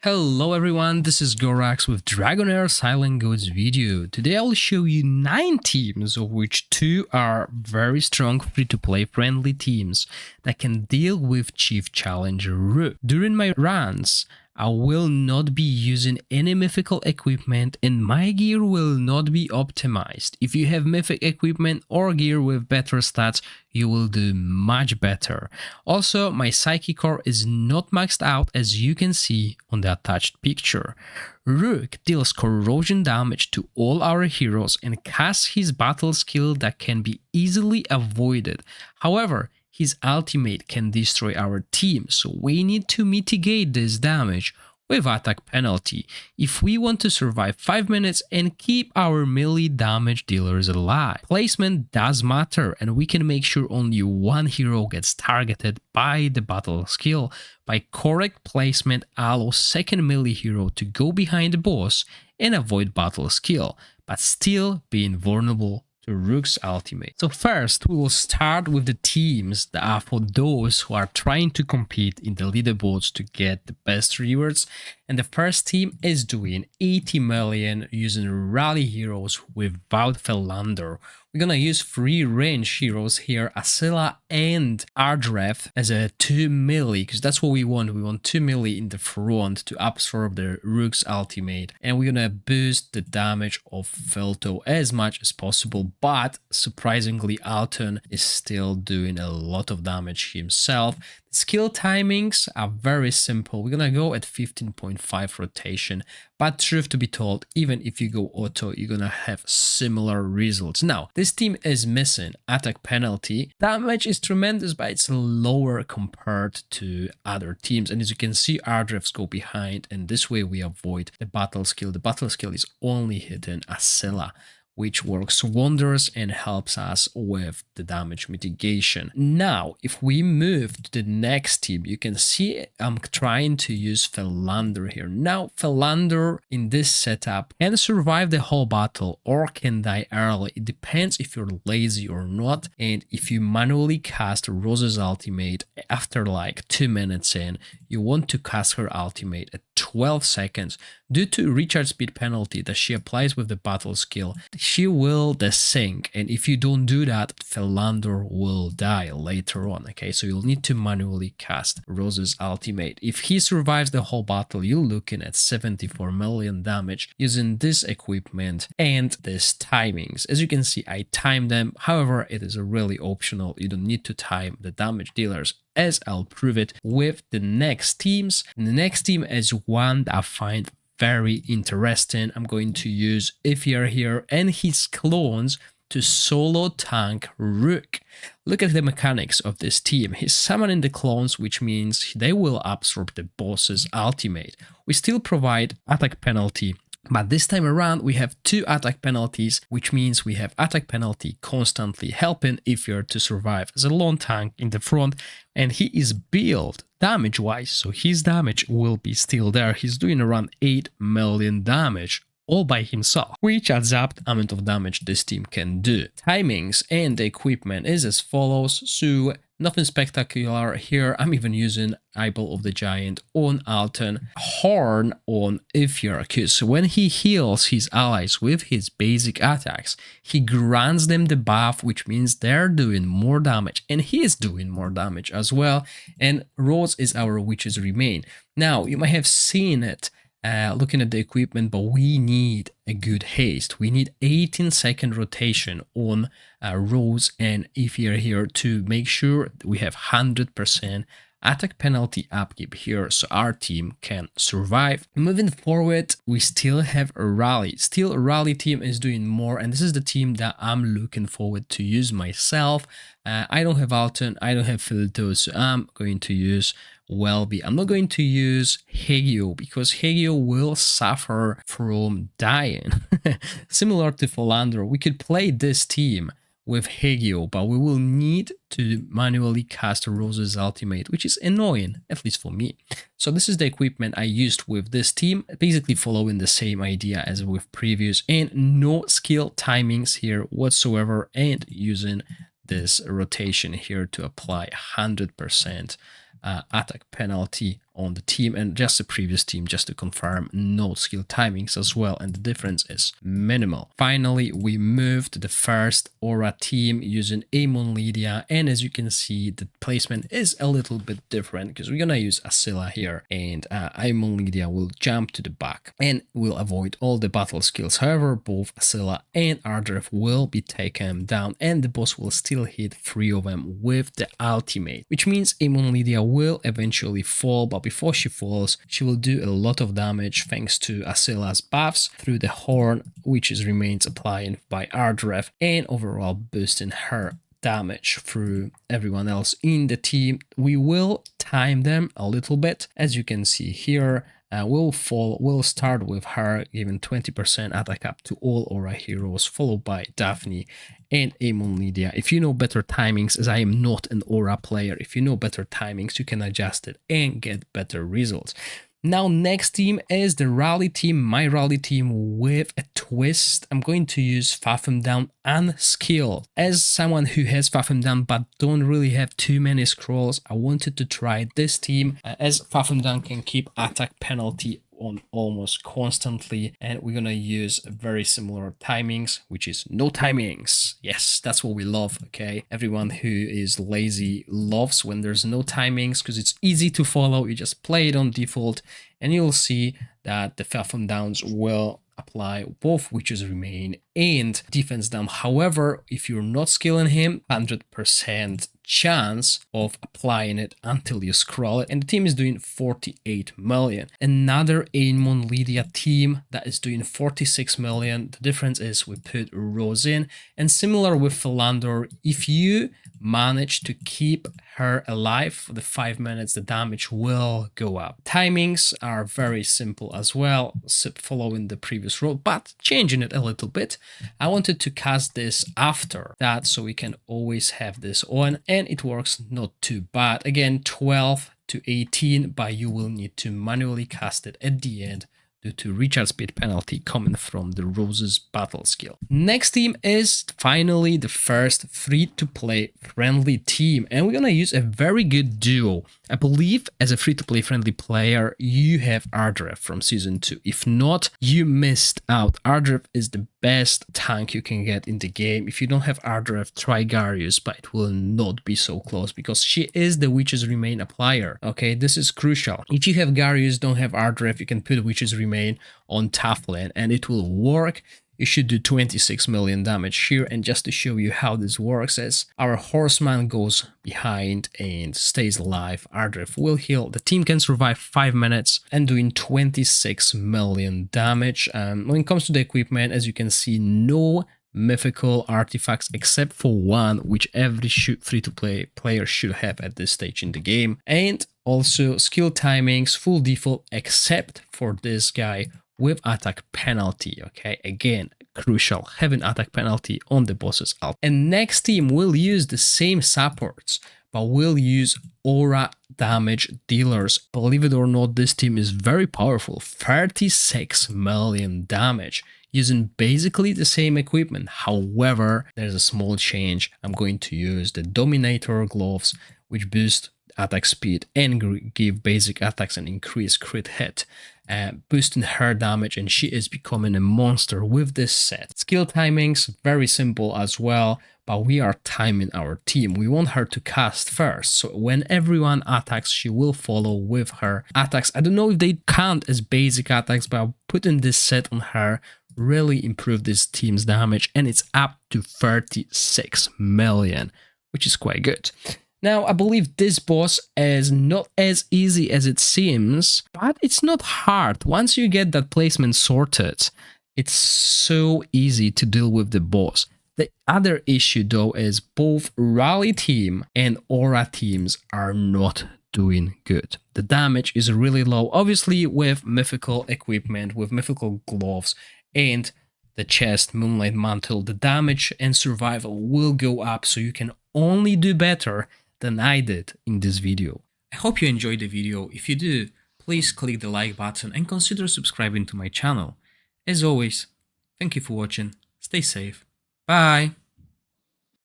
Hello everyone, this is Gorax with DragonHeir Silent Goods video. Today I will show you 9 teams, of which 2 are very strong free-to-play friendly teams that can deal with Chief Challenger ROOK. During my runs, I will not be using any mythical equipment and my gear will not be optimized. If you have mythic equipment or gear with better stats, you will do much better. Also, my psychic core is not maxed out, as you can see on the attached picture. ROOK deals corrosion damage to all our heroes and casts his battle skill that can be easily avoided. However, his ultimate can destroy our team, so we need to mitigate this damage with attack penalty if we want to survive 5 minutes and keep our melee damage dealers alive. Placement does matter, and we can make sure only one hero gets targeted by the battle skill. By correct placement, allow second melee hero to go behind the boss and avoid battle skill, but still being vulnerable to ROOK's ultimate. So first, we will start with the teams that are for those who are trying to compete in the leaderboards to get the best rewards. And the first team is doing 80 million using rally heroes without Philander. We're gonna use 3 range heroes here, Asila and Ardreth, as a 2 melee, because that's what we want. We want 2 melee in the front to absorb the ROOK's ultimate. And we're gonna boost the damage of Felto as much as possible, but surprisingly Alton is still doing a lot of damage himself. Skill timings are very simple. We're gonna go at 15.5 rotation, but truth to be told, even if you go auto, you're gonna have similar results. Now, this team is missing attack penalty. Damage is tremendous, but it's lower compared to other teams. And as you can see, Ardrefs go behind, and this way we avoid the battle skill. The battle skill is only hitting Asila, which works wonders and helps us with the damage mitigation. Now, if we move to the next team, you can see I'm trying to use Philander here. Now, Philander in this setup can survive the whole battle or can die early. It depends if you're lazy or not. And if you manually cast Rose's ultimate after like 2 minutes in, you want to cast her ultimate at 12 seconds. Due to recharge speed penalty that she applies with the battle skill, she will desync, and if you don't do that, Philander will die later on. Okay, so you'll need to manually cast Rose's ultimate. If he survives the whole battle, you're looking at 74 million damage using this equipment and this timings. As you can see, I timed them. However, it is really optional. You don't need to time the damage dealers, as I'll prove it with the next teams. And the next team is one that I find very interesting. I'm going to use F2P here and his clones to solo tank ROOK. Look at the mechanics of this team. He's summoning the clones, which means they will absorb the boss's ultimate. We still provide attack penalty, but this time around we have 2 attack penalties, which means we have attack penalty constantly helping F2P to survive as a lone tank in the front, and he is built damage wise, so his damage will be still there. He's doing around 8 million damage all by himself, which adds up the amount of damage this team can do. Timings and the equipment is as follows, so nothing spectacular here. I'm even using Eyeball of the Giant on Alton, Horn on F2P. So when he heals his allies with his basic attacks, he grants them the buff, which means they're doing more damage, and he is doing more damage as well. And Rose is our Witch's Remain. Now, you might have seen it looking at the equipment, but we need a good haste. We need 18-second rotation on Rose and F2P here to make sure that we have 100% attack penalty upkeep here, so our team can survive. Moving forward, we still have a rally. Still, a rally team is doing more, and this is the team that I'm looking forward to use myself. I don't have Alton, I don't have Filto, so I'm going to use Welby. I'm not going to use Hegio because Hegio will suffer from dying. Similar to Philander, we could play this team with Hegio, but we will need to manually cast Rose's ultimate, which is annoying, at least for me. So this is the equipment I used with this team, basically following the same idea as with previous, and no skill timings here whatsoever, and using this rotation here to apply 100% attack penalty on the team and just the previous team, just to confirm no skill timings as well, and the difference is minimal. Finally, we moved to the first aura team using Amon Lydia, and as you can see, the placement is a little bit different because we're gonna use Asila here, and Amon Lydia will jump to the back and will avoid all the battle skills. However, both Asila and Ardref will be taken down, and the boss will still hit 3 of them with the ultimate, which means Amon Lydia will eventually fall, but before she falls, she will do a lot of damage thanks to Asila's buffs through the horn, which remains applied by Ardref, and overall boosting her damage through everyone else in the team. We will time them a little bit, as you can see here. We'll start with her, giving 20% attack up to all aura heroes, followed by Daphne and Amon Lydia. If you know better timings, as I am not an aura player, if you know better timings, you can adjust it and get better results. Now, next team is the rally team, my rally team with a twist. I'm going to use Fathom Down and Skill. As someone who has Fathom Down but don't really have too many scrolls, I wanted to try this team, as Fathom Down can keep attack penalty on almost constantly, and we're gonna use very similar timings, which is no timings. Yes, that's what we love. Okay, everyone who is lazy loves when there's no timings because it's easy to follow. You just play it on default and you'll see that the Fathom Downs will apply both Witches Remain and Defense Down. However, if you're not skilling him, 100% chance of applying it until you scroll it, and the team is doing 48 million. Another Amon Lydia team that is doing 46 million. The difference is we put Rose in, and similar with Philander, if you manage to keep her alive for the 5 minutes, the damage will go up. Timings are very simple as well, following the previous rule, but changing it a little bit. I wanted to cast this after that so we can always have this on, and it works not too bad. Again, 12 to 18, but you will need to manually cast it at the end due to recharge speed penalty coming from the Rose's battle skill. Next team is finally the first free-to-play friendly team, and we're gonna use a very good duo. I believe as a free-to-play friendly player, you have Ardref from Season 2. If not, you missed out. Ardref is the best tank you can get in the game. If you don't have Ardref, try Garius, but it will not be so close because she is the Witches Remain applier. Okay, this is crucial. If you have Garius, don't have Ardref, you can put Witches Remain on top lane and it will work. You should do 26 million damage here, and just to show you how this works, as our horseman goes behind and stays alive, Ardref will heal. The team can survive 5 minutes and doing 26 million damage. When it comes to the equipment, as you can see, no mythical artifacts except for one, which every free-to-play player should have at this stage in the game, and also skill timings full default except for this guy with attack penalty. Okay, again, crucial, having attack penalty on the boss's ult. And next team will use the same supports, but will use aura damage dealers. Believe it or not, this team is very powerful, 36 million damage, using basically the same equipment. However, there's a small change. I'm going to use the Dominator gloves, which boost attack speed and give basic attacks and increase crit hit, boosting her damage, and she is becoming a monster with this set. Skill timings, very simple as well, but we are timing our team. We want her to cast first, so when everyone attacks, she will follow with her attacks. I don't know if they count as basic attacks, but putting this set on her really improved this team's damage, and it's up to 36 million, which is quite good. Now, I believe this boss is not as easy as it seems, but it's not hard. Once you get that placement sorted, it's so easy to deal with the boss. The other issue though is both rally team and aura teams are not doing good. The damage is really low, obviously with mythical equipment, with mythical gloves and the chest Moonlight Mantle, the damage and survival will go up, so you can only do better than I did in this video. I hope you enjoyed the video. If you do, please click the like button and consider subscribing to my channel. As always, thank you for watching, stay safe, bye!